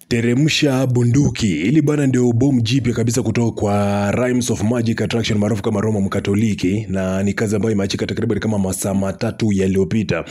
Teremsha bunduki. Hili bana ndio bomu jipya kabisa kutoka kwa Rhymes of Magic Attraction maarufu kama Roma Mkatoliki, na ni kazi ambayo imeachika takriban kama masaa matatu yaliyopita.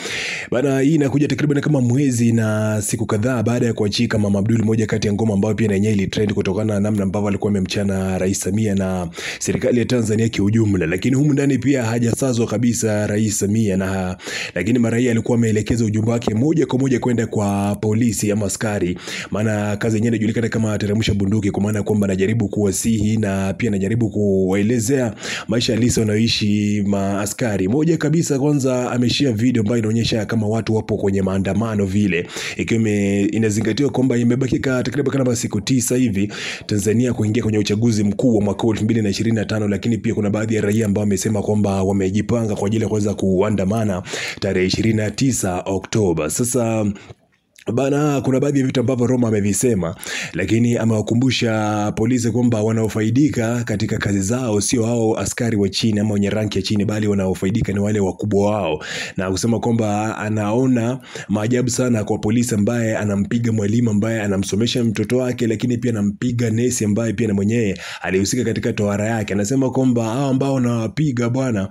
Bana, hii inakuja takriban kama mwezi na siku kadhaa baada ya kuachika Mama Abdul, moja kati ya ngoma ambayo pia na yenyewe ilitrend kutokana na namna ambavyo alikuwa amemchana Rais Samia na serikali ya Tanzania kiujumla. Lakini humu ndani pia hajasazwa kabisa Rais Samia, lakini mara hii alikuwa ameelekeza ujumbe wake moja kwa moja kwenda kwa polisi ama askari, maana kazi yenyewe inajulikana kama teremsha bunduki, kwa maana kwamba anajaribu kuwasihi na pia anajaribu kuwaelezea maisha halisi wanaoishi maaskari. Moja kabisa, kwanza ameshia video ambayo inaonyesha kama watu wapo kwenye maandamano vile, ikiwa inazingatiwa kwamba imebaki takriban kama siku 9 hivi Tanzania kuingia kwenye uchaguzi mkuu wa mwaka 2025. Lakini pia kuna baadhi ya raia ambao wamesema kwamba wamejipanga kwa ajili ya kuweza kuandamana tarehe 29 Oktoba. Sasa bana, kuna baadhi ya vitu ambavyo Roma amevisema, lakini amewakumbusha polisi kwamba wanaofaidika katika kazi zao sio hao askari wa chini ama wenye ranki ya chini, bali wanaofaidika ni wale wakubwa wao, na kusema kwamba anaona maajabu sana kwa polisi ambaye anampiga mwalimu ambaye anamsomesha mtoto wake, lakini pia anampiga nesi ambaye pia na mwenyewe alihusika katika tohara yake. Anasema kwamba hao ambao wanawapiga bwana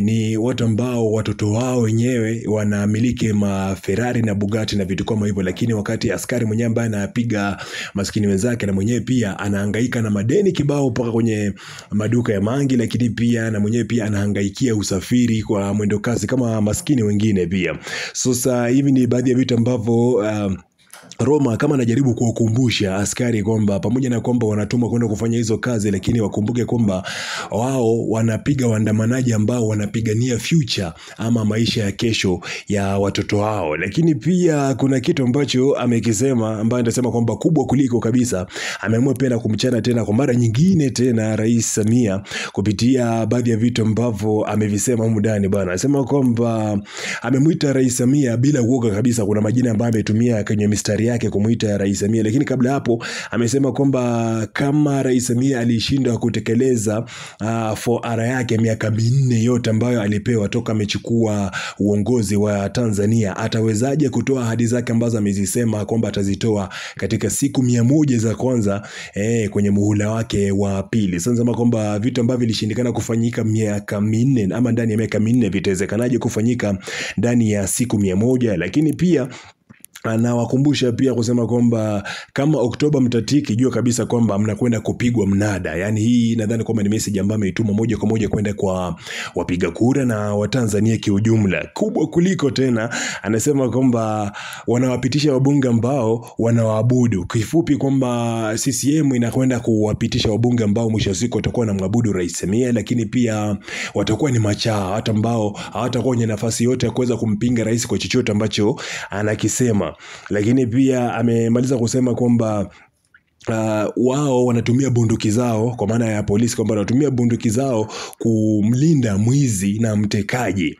ni watu ambao watoto wao wenyewe wanamiliki Ferrari na Bugatti na vitu kama hivyo, lakini wakati askari mwenyewe ambaye anapiga maskini wenzake na mwenyewe pia anahangaika na madeni kibao mpaka kwenye maduka ya mangi, lakini pia na mwenyewe pia anahangaikia usafiri kwa mwendo kasi kama maskini wengine pia. Sasa hivi ni baadhi ya vitu ambavyo Roma kama anajaribu kuwakumbusha askari kwamba pamoja na kwamba wanatuma kwenda kufanya hizo kazi, lakini wakumbuke kwamba wao wanapiga waandamanaji ambao wanapigania future ama maisha ya kesho ya watoto wao. Lakini pia kuna kitu ambacho amekisema ambaye anasema kwamba kubwa kuliko kabisa, ameamua pia kumchana tena kwa mara nyingine tena Rais Samia kupitia baadhi ya vitu ambavyo amevisema humu ndani bwana. Anasema kwamba amemuita Rais Samia bila uoga kabisa. Kuna majina ambayo ametumia kwenye mistari yake kumuita Rais Samia, lakini kabla hapo amesema kwamba kama Rais Samia alishindwa kutekeleza 4R yake miaka 4 yote ambayo alipewa toka amechukua uongozi wa Tanzania, atawezaje kutoa ahadi zake ambazo amezisema kwamba atazitoa katika siku 100 za kwanza kwenye muhula wake wa pili. Sasa nasema kwamba vitu ambavyo vilishindikana kufanyika miaka 4 ama ndani ya miaka 4 vitawezekanaje kufanyika ndani ya siku 100. Lakini pia anawakumbusha pia kusema kwamba kama Oktoba mtatiki, jua kabisa kwamba mnakwenda kupigwa mnada. Yani hii nadhani kwamba ni message ambayo ameituma moja kwa moja kwenda kwa wapiga kura na Watanzania kiujumla. Kubwa kuliko tena, anasema kwamba wanawapitisha wabunge ambao wanawaabudu. Kifupi kwamba CCM inakwenda kuwapitisha wabunge ambao mwisho wa siku watakuwa na mwabudu Rais Samia, lakini pia watakuwa ni machaa, hata ambao hawatakuwa kwenye nafasi yote ya kuweza kumpinga rais kwa chochote ambacho anakisema. Lakini pia amemaliza kusema kwamba wao wanatumia bunduki zao, kwa maana ya polisi, kwamba wanatumia bunduki zao kumlinda mwizi na mtekaji.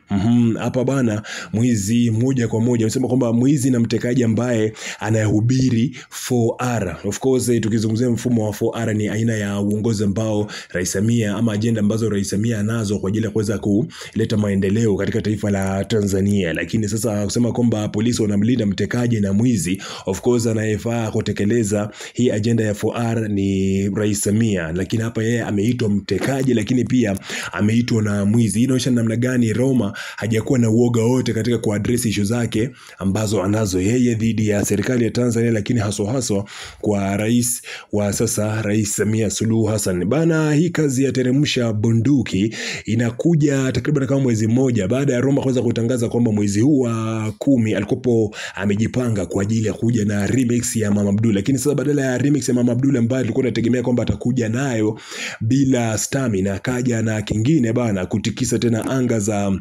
Hapa bana, mwizi moja kwa moja anasema kwamba mwizi na mtekaji ambaye anayehubiri 4R. Of course tukizungumzia mfumo wa 4R ni aina ya uongozi ambao Rais Samia ama agenda ambazo Rais Samia anazo kwa ajili ya kuweza kuleta maendeleo katika taifa la Tanzania. Lakini sasa kusema kwamba polisi wanamlinda mtekaji na mwizi, of course anayefaa kutekeleza hii agenda ya 4R ni Rais Samia, lakini hapa yeye ameitwa mtekaji, lakini pia ameitwa na mwizi. Hii inaonyesha namna gani Roma hajakuwa na uoga wote katika kuaddress issue zake ambazo anazo yeye dhidi ya serikali ya Tanzania, lakini haswa kwa rais wa sasa, Rais Samia Suluhu Hassan. Bana, hii kazi ya teremsha bunduki inakuja takriban kama mwezi mmoja baada ya Roma kuweza kutangaza kwamba mwezi huu wa 10 alikopo amejipanga kwa ajili ya kuja na remix ya Mama Abdul. Lakini sasa badala ya remix ya Mama Abdul ambaye alikuwa anategemea kwamba atakuja nayo bila stamina, akaja na kingine bana kutikisa tena anga za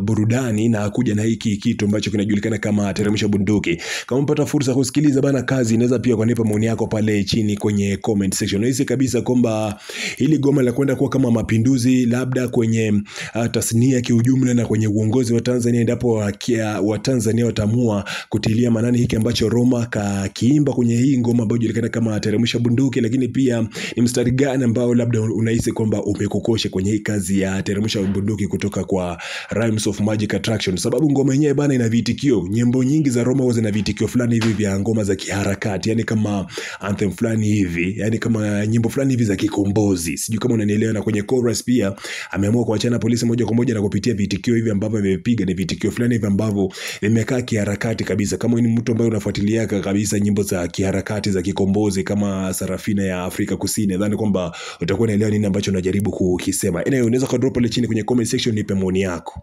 burudani na kuja na hiki kitu ambacho kinajulikana kama teremsha bunduki. Kama mpata fursa kusikiliza bana kazi, inaweza pia kunipa maoni yako pale chini kwenye comment section. Nahisi kabisa kwamba hili goma la kwenda kuwa kama mapinduzi labda kwenye tasnia kiujumla na kwenye uongozi wa Tanzania, endapo wa Tanzania watamua kutilia manani hiki ambacho Roma kakiimba kwenye hii ngoma ambayo inajulikana kama teremsha bunduki. Lakini pia ni mstari gani ambao labda unahisi kwamba umekukosha kwenye hii kazi ya teremsha bunduki kutoka kwa Rhymes of Magic Attraction, sababu ngoma yenyewe bana ina vitikio. Nyimbo nyingi za Roma huwa zina vitikio fulani hivi vya ngoma za kiharakati, yani kama anthem fulani hivi, yani kama nyimbo fulani hivi za kikombozi, sijui kama unanielewa. Na kwenye chorus pia ameamua kuachana polisi moja kwa moja na kupitia vitikio hivi ambavyo vimepiga, ni vitikio fulani hivi ambavyo vimekaa kiharakati kabisa. Kama ni mtu ambaye unafuatilia kabisa nyimbo za kiharakati za kikombozi kama Sarafina ya Afrika Kusini, nadhani kwamba utakuwa unaelewa nini ambacho najaribu kukisema. Unaweza ka drop pale chini kwenye comment section, nipe maoni yako.